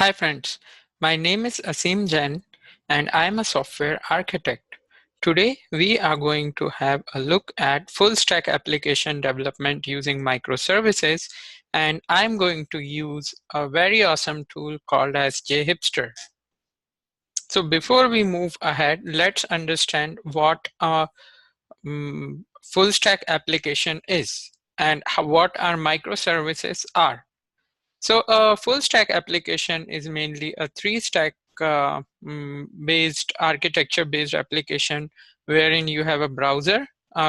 Hi friends, my name is Asim Jain and I am a software architect. Today we are going to have a look at full stack application development using microservices, and I'm going to use a very awesome tool called as JHipster. So before we move ahead, let's understand what a full stack application is and what our microservices are. So a full stack application is mainly a three-stack based architecture based application wherein you have a browser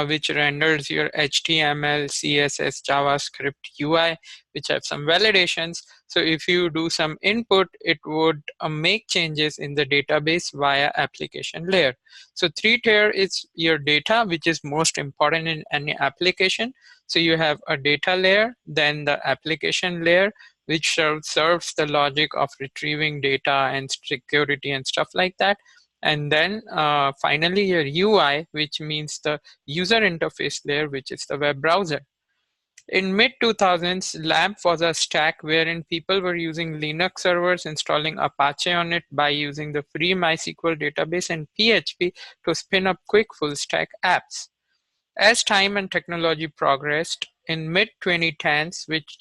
which renders your HTML, CSS, JavaScript, UI, which have some validations. So if you do some input, it would make changes in the database via application layer. So three-tier is your data, which is most important in any application. So you have a data layer, then the application layer, which serves the logic of retrieving data and security and stuff like that. And then finally your UI, which means the user interface layer, which is the web browser. In mid-2000s, LAMP was a stack wherein people were using Linux servers, installing Apache on it by using the free MySQL database and PHP to spin up quick full-stack apps. As time and technology progressed, in mid-2010s, which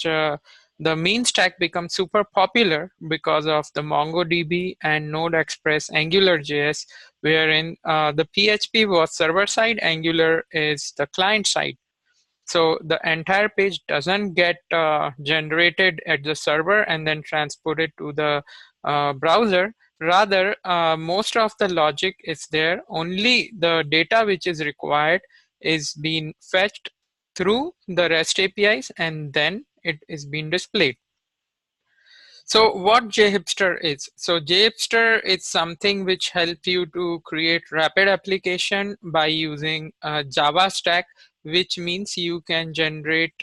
the mean stack becomes super popular because of the MongoDB and Node Express AngularJS, wherein the PHP was server-side, Angular is the client-side. So the entire page doesn't get generated at the server and then transported to the browser. Rather, most of the logic is there. Only the data which is required is being fetched through the REST APIs and then it is being displayed. So what JHipster is? So JHipster is something which helps you to create rapid application by using Java stack, which means you can generate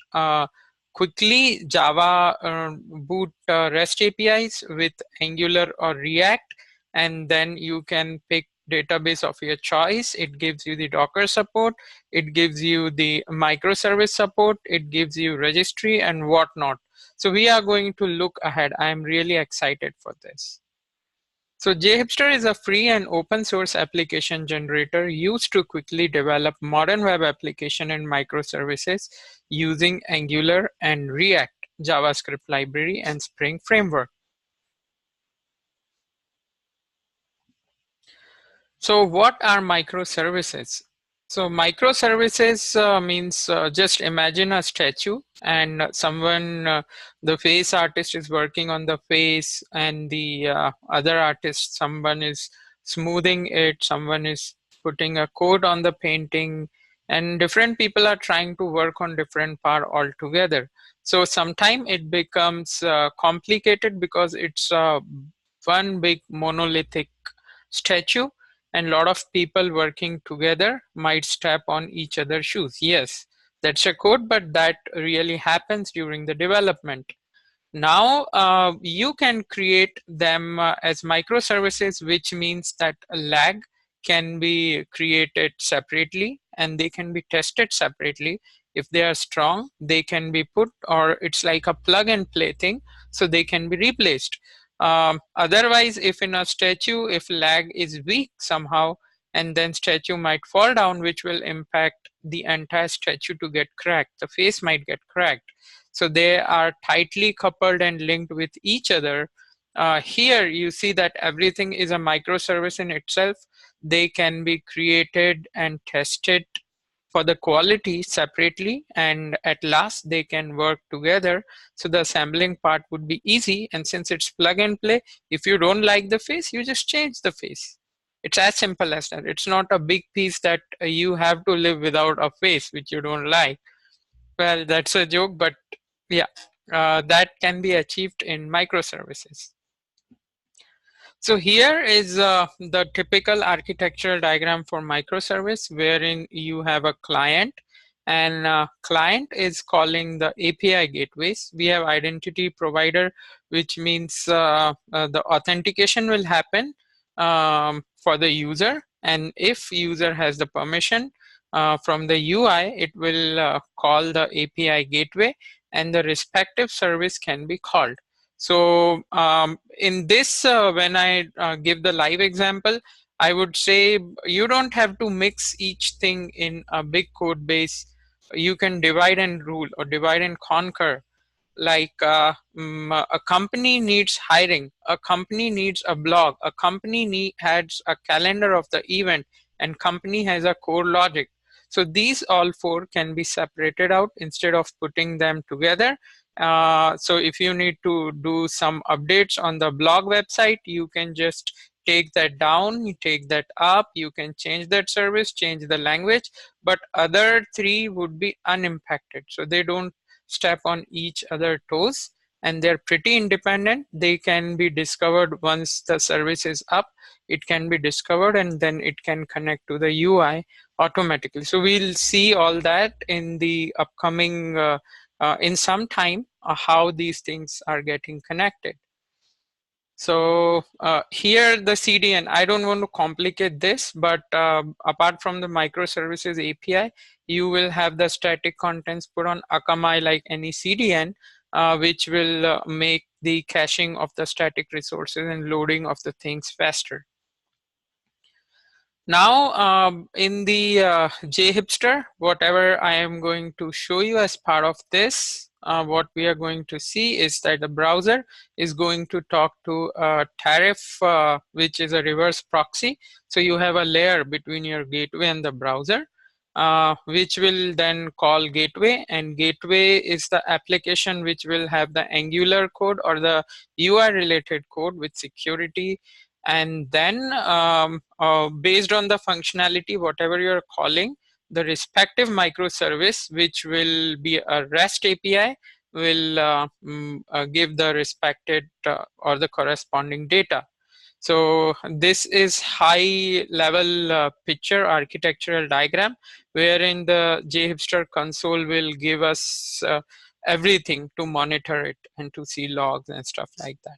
quickly Java boot REST APIs with Angular or React, and then you can pick database of your choice. It gives you the Docker support, it gives you the microservice support, it gives you registry and whatnot. So we are going to look ahead. I'm really excited for this. So JHipster is a free and open source application generator used to quickly develop modern web application and microservices using Angular and React, JavaScript library, and Spring framework. So what are microservices? So microservices means just imagine a statue and someone, the face artist is working on the face and the other artist, someone is smoothing it, someone is putting a coat on the painting, and different people are trying to work on different part altogether. So sometimes it becomes complicated because it's one big monolithic statue, and a lot of people working together might step on each other's shoes. Yes, that's a code, but that really happens during the development. Now you can create them as microservices, which means that a lag can be created separately and they can be tested separately. If they are strong, they can be put, or it's like a plug and play thing, so they can be replaced. Otherwise, if in a statue, if lag is weak somehow, and then statue might fall down, which will impact the entire statue to get cracked. The face might get cracked. So they are tightly coupled and linked with each other. Here you see that everything is a microservice in itself. They can be created and tested for the quality separately, and at last they can work together. So the assembling part would be easy, and since it's plug and play, if you don't like the face, you just change the face. It's as simple as that. It's not a big piece that you have to live without a face which you don't like. Well, that's a joke, but yeah, that can be achieved in microservices. So here is the typical architectural diagram for microservice, wherein you have a client, and client is calling the API gateways. We have identity provider, which means the authentication will happen for the user, and if user has the permission from the UI, it will call the API gateway, and the respective service can be called. So in this, when I give the live example, I would say you don't have to mix each thing in a big code base. You can divide and rule or divide and conquer. Like a company needs hiring, a company needs a blog, a company has a calendar of the event, and company has a core logic. So these all four can be separated out instead of putting them together. So if you need to do some updates on the blog website, you can just take that down, you take that up, you can change that service, change the language, but other three would be unimpacted. So they don't step on each other toes, and they're pretty independent. They can be discovered once the service is up. It can be discovered and then it can connect to the UI automatically. So we'll see all that in the upcoming in some time, how these things are getting connected. So here the CDN, I don't want to complicate this, but apart from the microservices API, you will have the static contents put on Akamai like any CDN, which will make the caching of the static resources and loading of the things faster. Now, in the JHipster, whatever I am going to show you as part of this, what we are going to see is that the browser is going to talk to a tariff, which is a reverse proxy. So you have a layer between your gateway and the browser, which will then call gateway, and gateway is the application which will have the Angular code or the UI related code with security. And then based on the functionality, whatever you're calling, the respective microservice, which will be a REST API, will give the respected or the corresponding data. So this is high level picture architectural diagram, wherein the JHipster console will give us everything to monitor it and to see logs and stuff like that.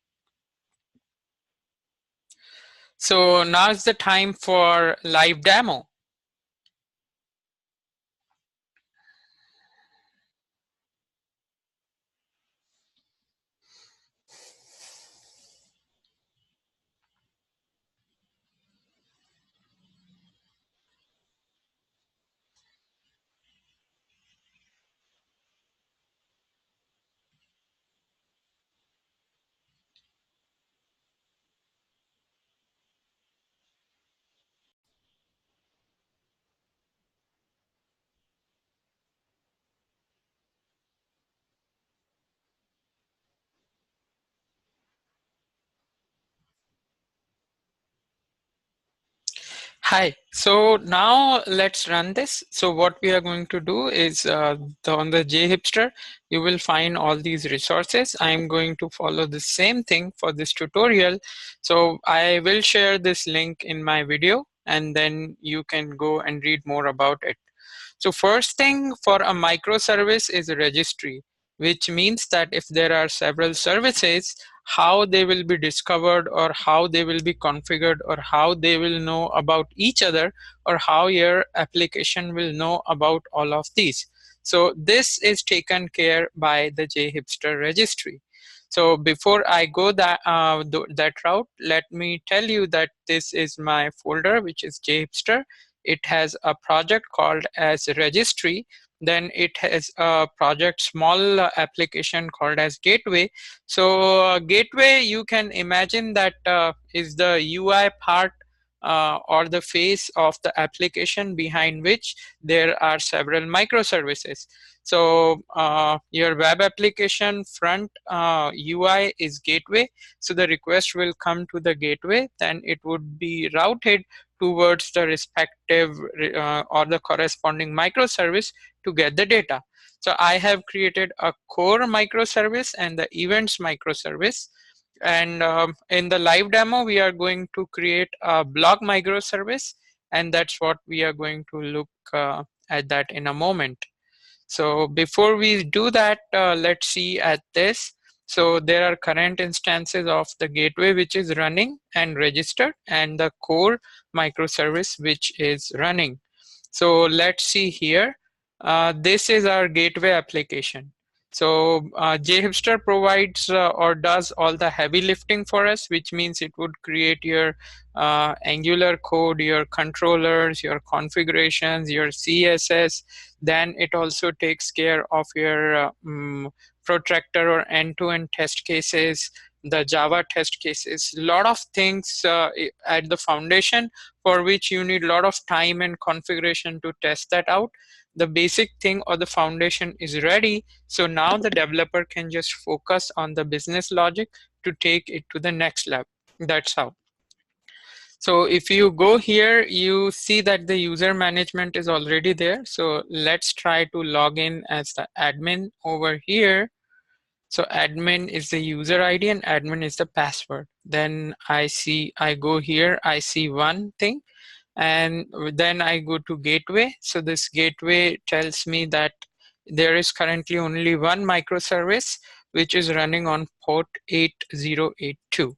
So now's the time for live demo. Hi, so now let's run this. So what we are going to do is on the JHipster, you will find all these resources. I'm going to follow the same thing for this tutorial. So I will share this link in my video, and then you can go and read more about it. So first thing for a microservice is a registry, which means that if there are several services, how they will be discovered, or how they will be configured, or how they will know about each other, or how your application will know about all of these. So this is taken care by the JHipster registry. So before I go that route, let me tell you that this is my folder, which is JHipster. It has a project called as registry. Then it has a project small application called as gateway. So gateway, you can imagine that is the UI part or the face of the application behind which there are several microservices. So your web application front UI is gateway. So the request will come to the gateway, then it would be routed towards the respective or the corresponding microservice to get the data. So I have created a core microservice and the events microservice. And in the live demo, we are going to create a blog microservice, and that's what we are going to look at that in a moment. So before we do that, let's see at this. So there are current instances of the gateway which is running and registered, and the core microservice which is running. So let's see here. This is our gateway application. So JHipster provides or does all the heavy lifting for us, which means it would create your Angular code, your controllers, your configurations, your CSS. Then it also takes care of your protractor or end-to-end test cases, the Java test cases, a lot of things at the foundation for which you need a lot of time and configuration to test that out. The basic thing or the foundation is ready. So now the developer can just focus on the business logic to take it to the next level. That's how. So if you go here, you see that the user management is already there. So let's try to log in as the admin over here. So admin is the user ID and admin is the password. Then I go here, I see one thing, and then I go to gateway. So this gateway tells me that there is currently only one microservice which is running on port 8082.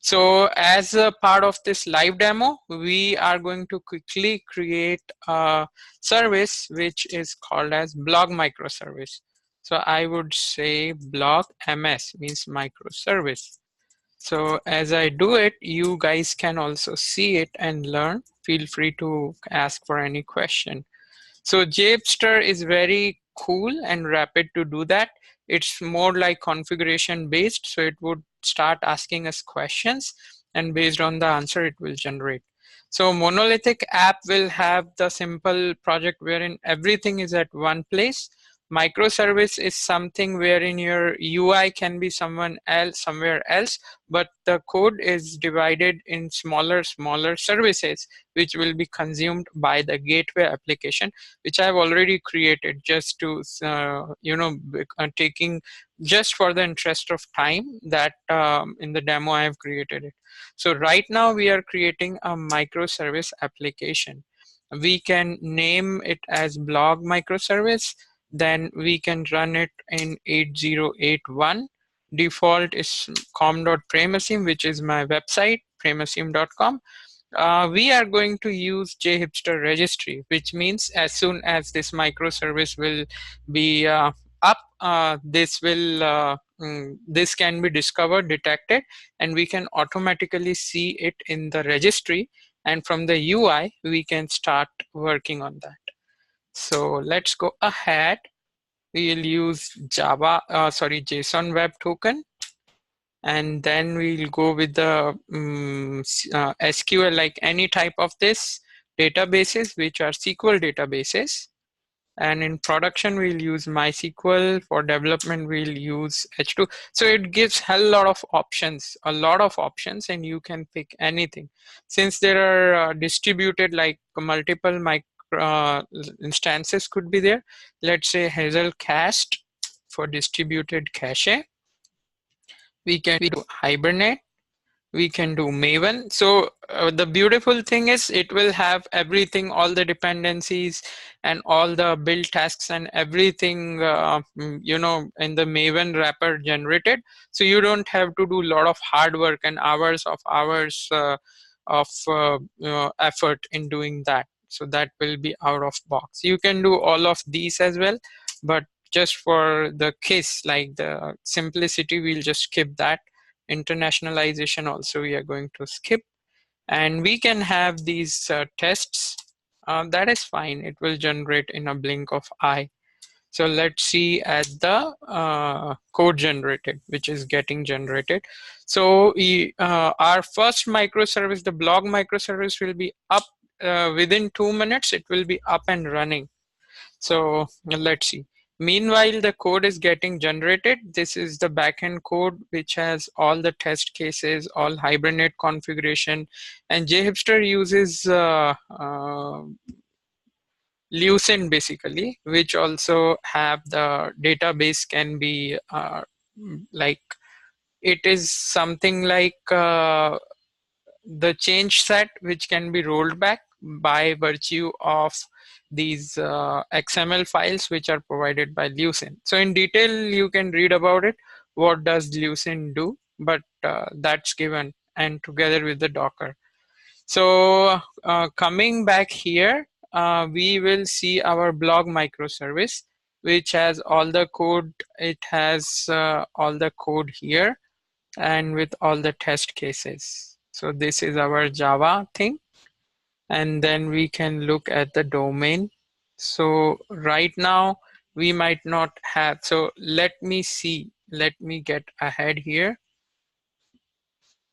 So as a part of this live demo, we are going to quickly create a service which is called as blog microservice. So I would say blog MS means microservice. So as I do it, you guys can also see it and learn. Feel free to ask for any question. So JHipster is very cool and rapid to do that. It's more like configuration based. So it would start asking us questions, and based on the answer, it will generate. So monolithic app will have the simple project wherein everything is at one place. Microservice is something wherein your UI can be somewhere else, but the code is divided in smaller services, which will be consumed by the gateway application, which I've already created just to, taking just for the interest of time that in the demo I've created it. So right now we are creating a microservice application. We can name it as blog microservice. Then we can run it in 8081. Default is com.premasim, which is my website, premasim.com. We are going to use JHipster Registry, which means as soon as this microservice will be up, this can be discovered, detected, and we can automatically see it in the registry. And from the UI, we can start working on that. So let's go ahead. We'll use JSON Web Token. And then we'll go with the SQL, like any type of this databases, which are SQL databases. And in production, we'll use MySQL. For development, we'll use H2. So it gives a lot of options, and you can pick anything. Since there are distributed, like multiple instances could be there. Let's say Hazelcast for distributed cache. We can do Hibernate. We can do Maven. So the beautiful thing is it will have everything, all the dependencies and all the build tasks and everything, in the Maven wrapper generated. So you don't have to do a lot of hard work and hours of effort in doing that. So that will be out of box. You can do all of these as well, but just for the case, like the simplicity, we'll just skip that. Internationalization also we are going to skip, and we can have these tests. That is fine. It will generate in a blink of eye. So let's see at the code generated, which is getting generated. So our first microservice, the blog microservice, will be up within 2 minutes. It will be up and running. So let's see. Meanwhile, the code is getting generated. This is the backend code, which has all the test cases, all Hibernate configuration, and JHipster uses Lucene basically, which also have the database can be like, it is something like the change set, which can be rolled back by virtue of these XML files which are provided by Lucene. So in detail, you can read about it. What does Lucene do? But that's given, and together with the Docker. So coming back here, we will see our blog microservice, which has all the code. It has all the code here and with all the test cases. So this is our Java thing. And then we can look at the domain. So right now we might not have, so let me see, let me get ahead here.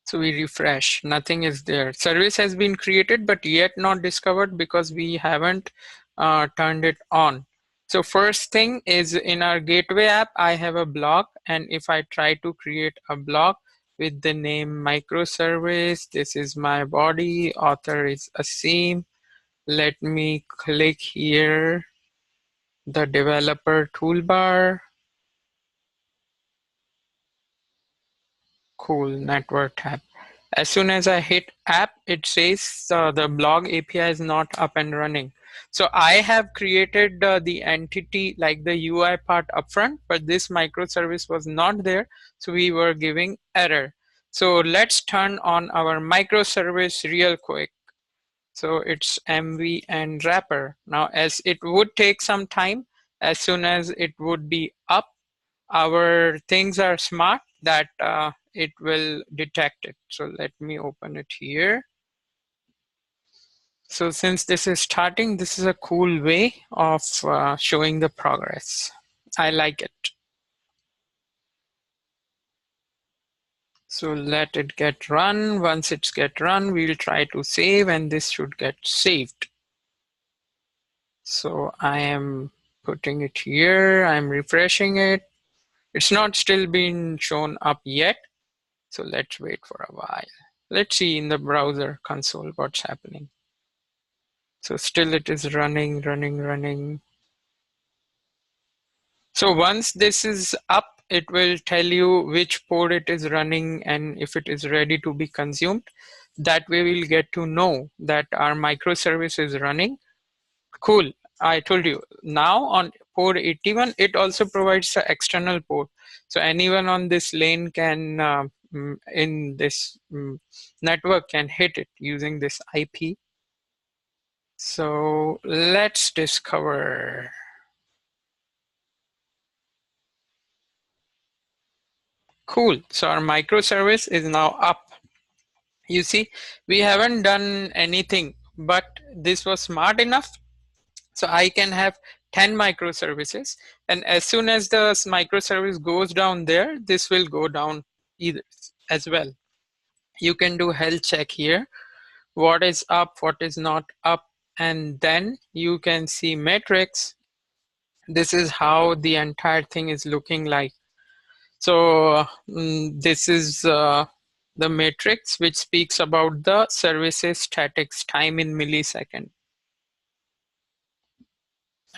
So we refresh, nothing is there. Service has been created, but yet not discovered because we haven't turned it on. So first thing is in our gateway app, I have a block. And if I try to create a block with the name microservice, this is my body, author is Asim. Let me click here, the developer toolbar. Cool, network tab. As soon as I hit app, it says the blog API is not up and running. So I have created the entity like the UI part upfront, but this microservice was not there. So we were giving error. So let's turn on our microservice real quick. So it's MV and wrapper. Now, as it would take some time, as soon as it would be up, our things are smart that it will detect it. So let me open it here. So since this is starting, this is a cool way of showing the progress. I like it. So let it get run. Once it's get run, we'll try to save and this should get saved. So I am putting it here. I'm refreshing it. It's not still been shown up yet. So let's wait for a while. Let's see in the browser console what's happening. So still it is running. So once this is up, it will tell you which port it is running and if it is ready to be consumed. That way we'll get to know that our microservice is running. Cool. I told you now on port 81, it also provides the external port. So anyone on this lane can, in this network can hit it using this IP. So let's discover. Cool. So our microservice is now up. You see, we haven't done anything, but this was smart enough. So I can have 10 microservices. And as soon as the microservice goes down there, this will go down either as well. You can do health check here. What is up, what is not up. And then you can see metrics. This is how the entire thing is looking like. So this is the matrix which speaks about the services statics, time in millisecond.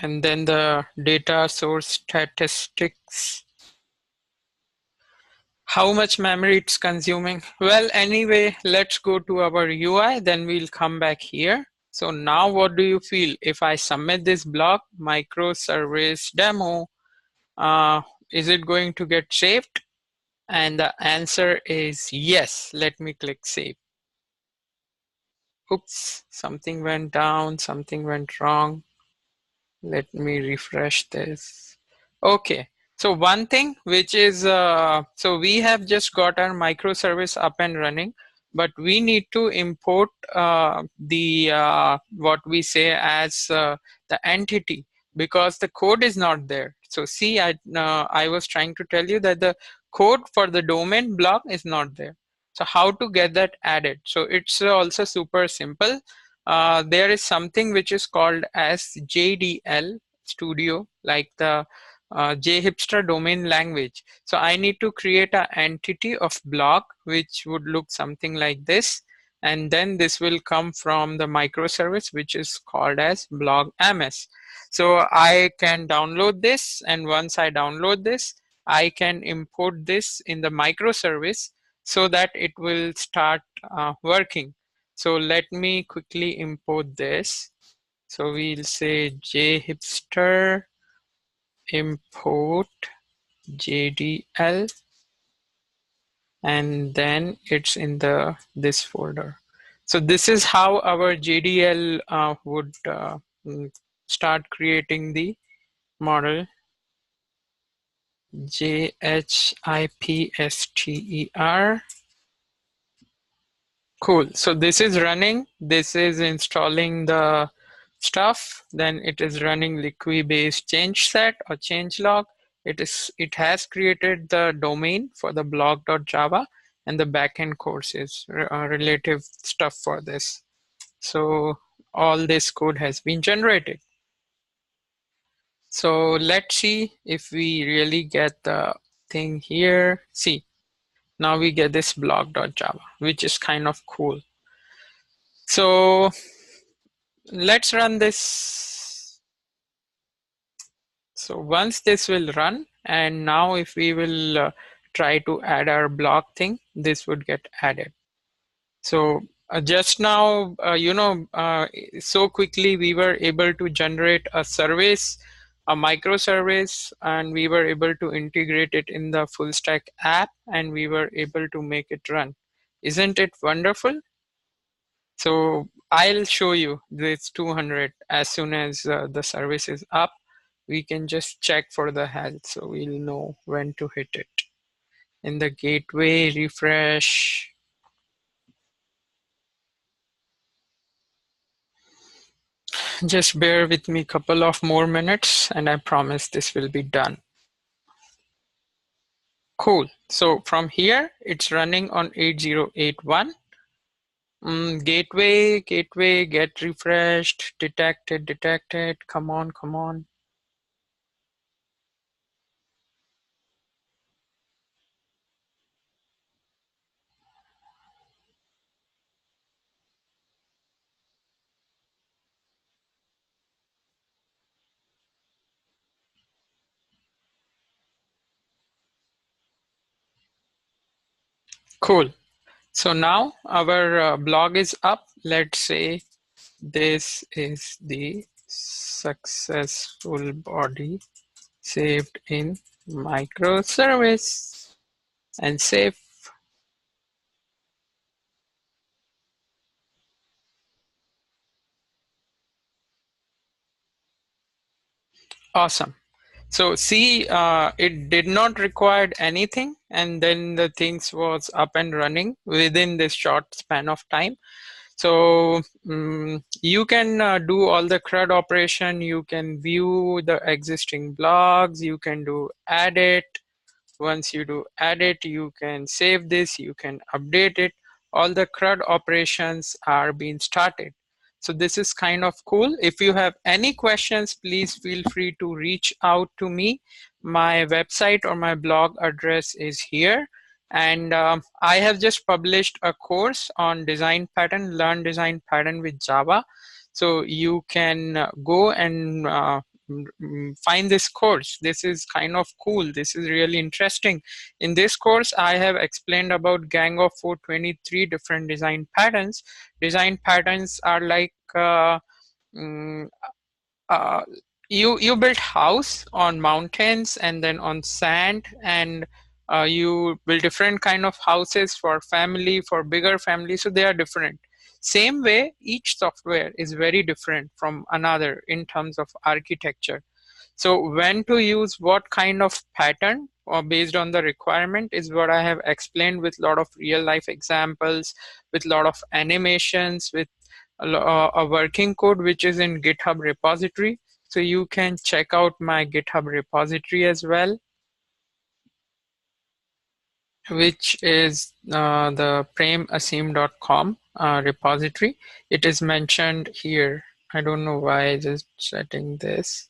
And then the data source statistics, how much memory it's consuming. Well, anyway, let's go to our UI, then we'll come back here. So now what do you feel if I submit this block, microservice demo, is it going to get saved? And the answer is yes. Let me click save. Oops, something went down, something went wrong. Let me refresh this. Okay, so one thing which is, so we have just got our microservice up and running, but we need to import what we say as the entity because the code is not there. So see, I was trying to tell you that the code for the domain block is not there. So how to get that added? So it's also super simple. There is something which is called as JDL Studio, like the JHipster domain language. So I need to create an entity of block, which would look something like this. And then this will come from the microservice, which is called as blog MS. So I can download this. And once I download this, I can import this in the microservice so that it will start working. So let me quickly import this. So we'll say JHipster import JDL, and then it's in this folder. So this is how our JDL would start creating the model. JHipster. Cool. So this is running. This is installing the stuff. Then it is running liquid-based change set or change log. It has created the domain for the blog.java and the backend courses relative stuff for this. So all this code has been generated. So let's see if we really get the thing here. See, now we get this blog.java, which is kind of cool. So let's run this. So once this will run, and now if we will try to add our blog thing, this would get added. So just now, so quickly we were able to generate a service, a microservice, and we were able to integrate it in the full stack app, and we were able to make it run. Isn't it wonderful? So I'll show you this 200 as soon as the service is up. We can just check for the health, so we'll know when to hit it. In the gateway, refresh. Just bear with me a couple of more minutes and I promise this will be done. Cool. So from here, it's running on 8081. Gateway, get refreshed, detected. Come on. Cool. So now our blog is up. Let's say this is the successful body saved in microservice and save. Awesome. So see, it did not require anything, and then the things was up and running within this short span of time. So you can do all the CRUD operation, you can view the existing blogs, you can do edit. Once you do edit, you can save this, you can update it. All the CRUD operations are being started. So this is kind of cool. If you have any questions, please feel free to reach out to me. My website or my blog address is here. And I have just published a course on design pattern, learn design pattern with Java. So you can go and find this course. This is kind of cool. This is really interesting. In this course, I have explained about gang of 423 different design patterns. Design patterns are like mm, uh, you build house on mountains and then on sand, and you build different kind of houses for family, for bigger family, so they are different. Same way, each software is very different from another in terms of architecture. So when to use what kind of pattern or based on the requirement is what I have explained with a lot of real life examples, with a lot of animations, with a working code which is in GitHub repository. So you can check out my GitHub repository as well, which is the premasim.com repository. It is mentioned here. I don't know why I just setting this.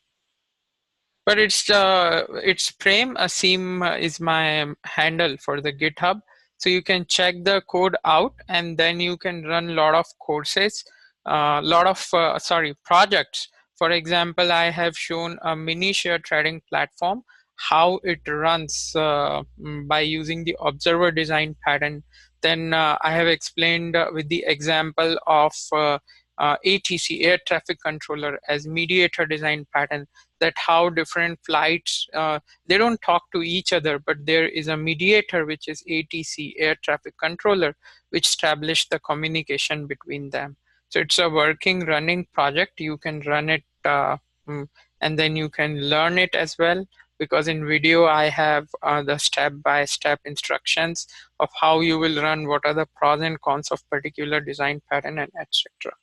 But it's Prem Asim is my handle for the GitHub. So you can check the code out, and then you can run a lot of courses, projects. For example, I have shown a mini share trading platform, how it runs by using the observer design pattern. Then I have explained with the example of ATC, air traffic controller, as mediator design pattern, that how different flights, they don't talk to each other, but there is a mediator, which is ATC, air traffic controller, which established the communication between them. So it's a working, running project. You can run it and then you can learn it as well. because in video I have the step-by-step instructions of how you will run, what are the pros and cons of particular design pattern, and etc.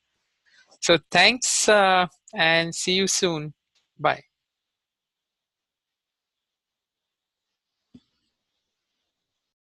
So thanks and see you soon. Bye.